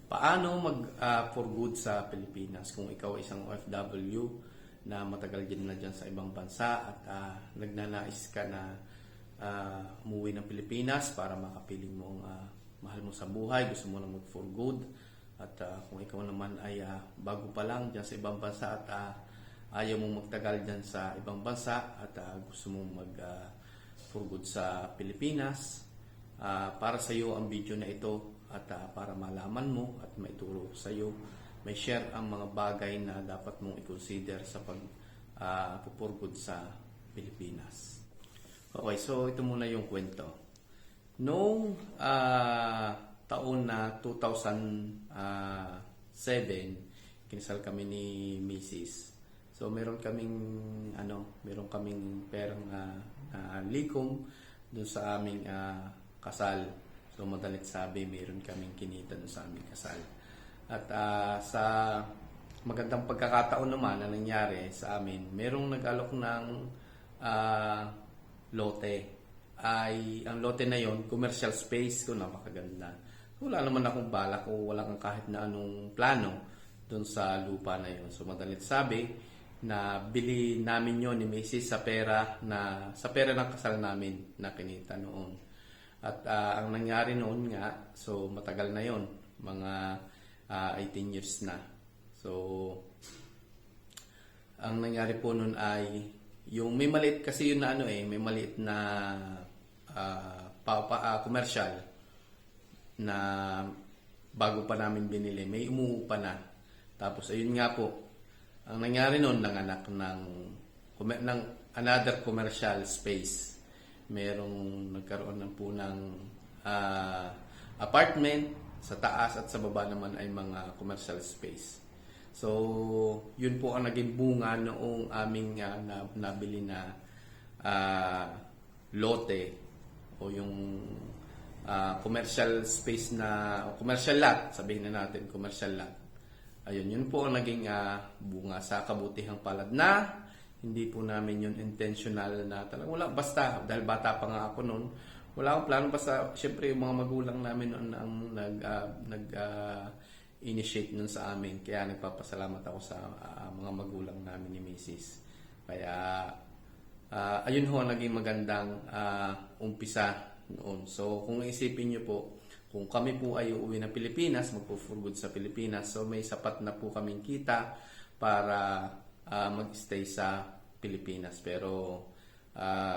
Paano mag for good sa Pilipinas kung ikaw ay isang OFW na matagal din na dyan sa ibang bansa at nagnanais ka na umuwi ng Pilipinas para makapiling mo ang mahal mo sa buhay, gusto mo na mag for good at kung ikaw naman ay bago pa lang dyan sa ibang bansa at ayaw mong magtagal dyan sa ibang bansa at gusto mong mag for good sa Pilipinas, para sa iyo ang video na ito at para malaman mo at maituro sa iyo, may share ang mga bagay na dapat mong i-consider sa pag for good sa Pilipinas. Okay, so ito muna yung kwento. Noong taon na 2007, kinasal kami ni Mrs. So meron kaming perang likom dun sa aming kasal. So madalit sabi, meron kaming kinita dun sa aming kasal. At sa magandang pagkakataon naman na nangyari sa amin, merong nag-alok ng lote. Ang lote na yon, commercial space ko, napakaganda. Wala naman akong balak o wala kang kahit na anong plano dun sa lupa na yon. So madalit sabi, na bili namin yon ni Mrs. sa pera ng kasal namin na kinita noon. At ang nangyari noon nga, so matagal na yon, mga 18 years na. So ang nangyari po noon ay yung may maliit kasi yun na may maliit na commercial na bago pa namin binili, may umuupa na. Tapos ayun nga po, ang nangyari noon, nanganak ng another commercial space. Nagkaroon ng po ng apartment, sa taas at sa baba naman ay mga commercial space. So, yun po ang naging bunga noong aming nabili na lote o yung commercial space na commercial lot, sabihin na natin commercial lot. Ayun, yun po ang naging bunga sa kabutihang palad na hindi po namin yun intentional na talaga. Wala, basta, dahil bata pa nga ako noon, wala akong plano. Basta, syempre, yung mga magulang namin noon ang nag-initiate nun sa amin. Kaya nagpapasalamat ako sa mga magulang namin ni Mrs. Kaya, ayun ho, naging magandang umpisa noon. So, kung isipin nyo po, kung kami po ay uuwi ng Pilipinas, magpo-for good sa Pilipinas, so may sapat na po kaming kita para mag-stay sa Pilipinas. Pero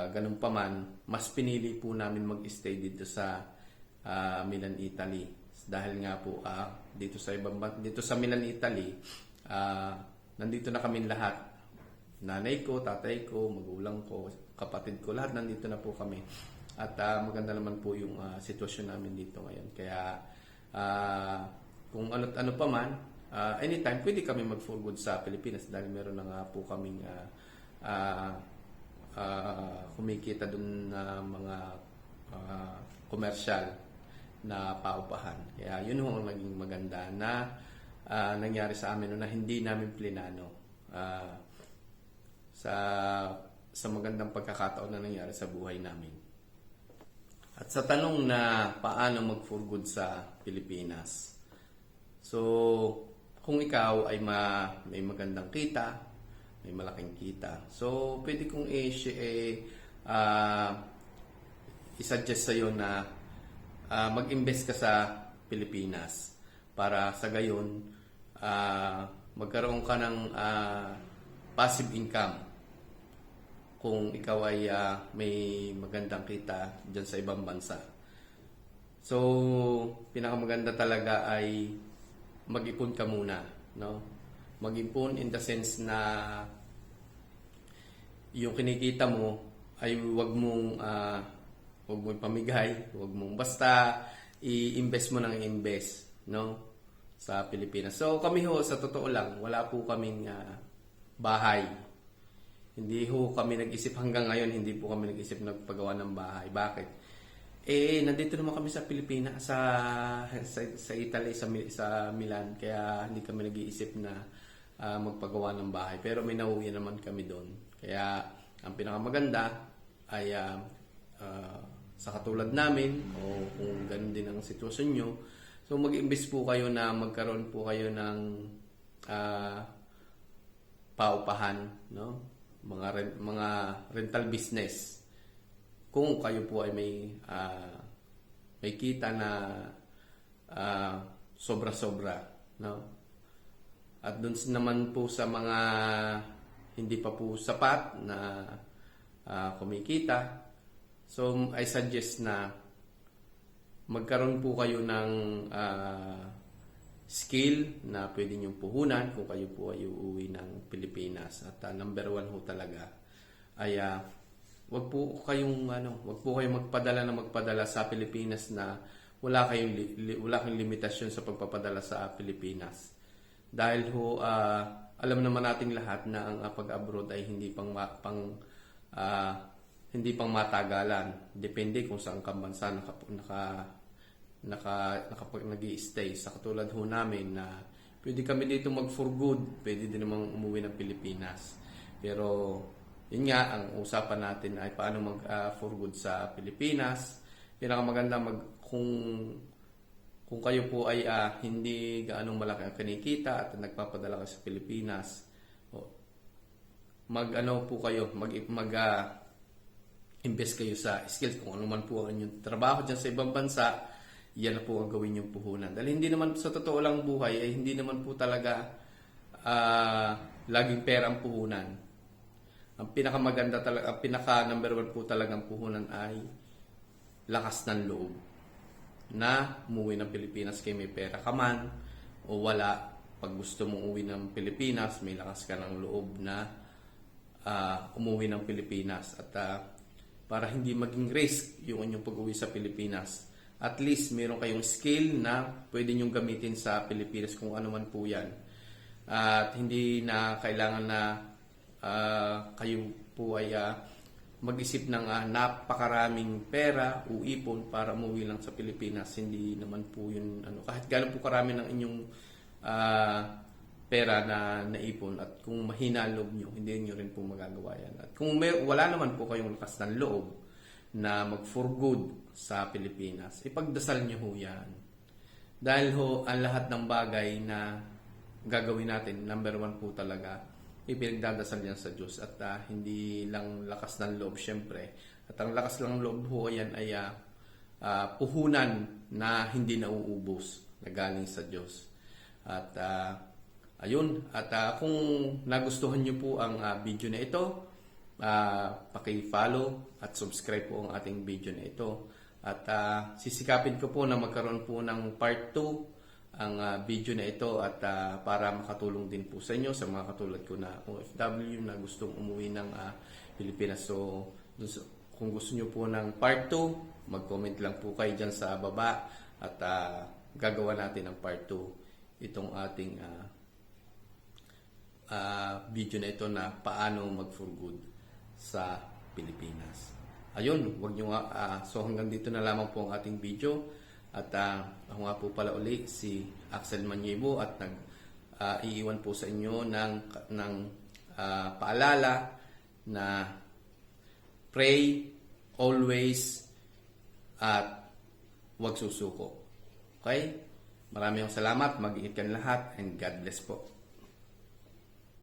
ganun pa man, mas pinili po namin mag-stay dito sa Milan, Italy. Dahil nga po dito sa Milan, Italy, nandito na kami lahat. Nanay ko, tatay ko, magulang ko, kapatid ko, lahat nandito na po kami. At maganda naman po yung sitwasyon namin dito ngayon. Kaya kung ano pa man, anytime pwede kami mag-for good sa Pilipinas dahil meron na nga po kaming kumikita dun na mga commercial na paupahan. Kaya yun ang naging maganda na nangyari sa amin na hindi namin plinano sa magandang pagkakataon na nangyari sa buhay namin. At sa tanong na paano mag-for good sa Pilipinas. So, kung ikaw ay may magandang kita, may malaking kita. So, pwede kong i-suggest sa iyo na mag-invest ka sa Pilipinas para sa gayon magkaroon ka ng passive income. Kung ikaw ay may magandang kita dyan sa ibang bansa. So, pinakamaganda talaga ay mag-ipon ka muna, no? Mag-ipon in the sense na yung kinikita mo ay wag mong pamigay, wag mong basta i-invest mo nang i-invest, no? Sa Pilipinas. So, kami ho, sa totoo lang, wala po kaming bahay. Hindi ho kami nag-isip hanggang ngayon, hindi po kami nag-isip nagpagawa ng bahay. Bakit? Nandito naman kami sa Pilipinas, sa Italy, sa Milan. Kaya hindi kami nag-iisip na magpagawa ng bahay. Pero may nauwi naman kami doon. Kaya ang pinakamaganda ay sa katulad namin, o kung ganun din ang sitwasyon nyo, So mag-invest po kayo na magkaroon po kayo ng paupahan, no? Mga rental business. Kung kayo po ay may kita na sobra-sobra, no? At doon naman po sa mga hindi pa po sapat na kumikita, so I suggest na magkaroon po kayo ng skill na pwede niyong puhunan kung kayo po ay uuwi ng Pilipinas. At number one ho talaga ay wag po kayong magpadala sa Pilipinas na wala kayong limitasyon sa pagpapadala sa Pilipinas. Dahil ho alam naman nating lahat na ang pag-abroad ay hindi pang matagalan. Depende kung saan kang bansa nag-i-stay. Sa katulad ho namin na pwede kami dito mag-for good, pwede din namang umuwi ng Pilipinas. Pero yun nga, ang usapan natin ay paano mag-for good sa Pilipinas. Pinakamaganda kung kayo po ay hindi gaanong malaki ang kinikita at nagpapadala kayo sa Pilipinas, invest kayo sa skills. Kung ano man po ang inyong trabaho dyan sa ibang bansa, yan na po ang gawin yung puhunan. Dahil hindi naman sa totoo lang buhay ay hindi naman po talaga laging pera ang puhunan. Ang pinakamaganda talaga, ang pinaka number one po talagang puhunan ay lakas ng loob na umuwi ng Pilipinas kay may pera ka man o wala. Pag gusto mong umuwi ng Pilipinas, may lakas ka ng loob na umuwi ng Pilipinas. At para hindi maging risk yung inyong pag-uwi sa Pilipinas, at least meron kayong skill na pwede nyong gamitin sa Pilipinas kung ano man po yan. At hindi na kailangan na kayo po ay mag-isip ng napakaraming pera o ipon para umuwi lang sa Pilipinas. Hindi naman po yun, kahit gano'n po karami ng inyong pera na naipon at kung mahina ang loob nyo, hindi nyo rin po magagawa yan. At kung wala naman po kayong lakas ng loob na mag-for good sa Pilipinas, ipagdasal nyo ho yan. Dahil ho, ang lahat ng bagay na gagawin natin, number one po talaga, ipinagdadasal yan sa Diyos. At hindi lang lakas ng loob, syempre. At ang lakas ng loob ho, yan ay puhunan na hindi nauubos na galing sa Diyos. At ayun, at kung nagustuhan nyo po ang video na ito, paki-follow at subscribe po ang ating video na ito. At sisikapin ko po na magkaroon po ng part 2 ang video na ito at para makatulong din po sa inyo, sa mga katulad ko na OFW na gustong umuwi ng Pilipinas. So kung gusto nyo po ng part 2, mag-comment lang po kayo dyan sa baba at gagawa natin ng part 2 itong ating video na ito na paano mag-for good sa Pilipinas. Ayun, wag nyo so hanggang dito na lamang po ang ating video. At ako nga po pala uli si Axel Maniebo at iiwan po sa inyo ng paalala na pray always at wag susuko. Okay? Maraming salamat, mag-iingat kayo lahat and God bless po.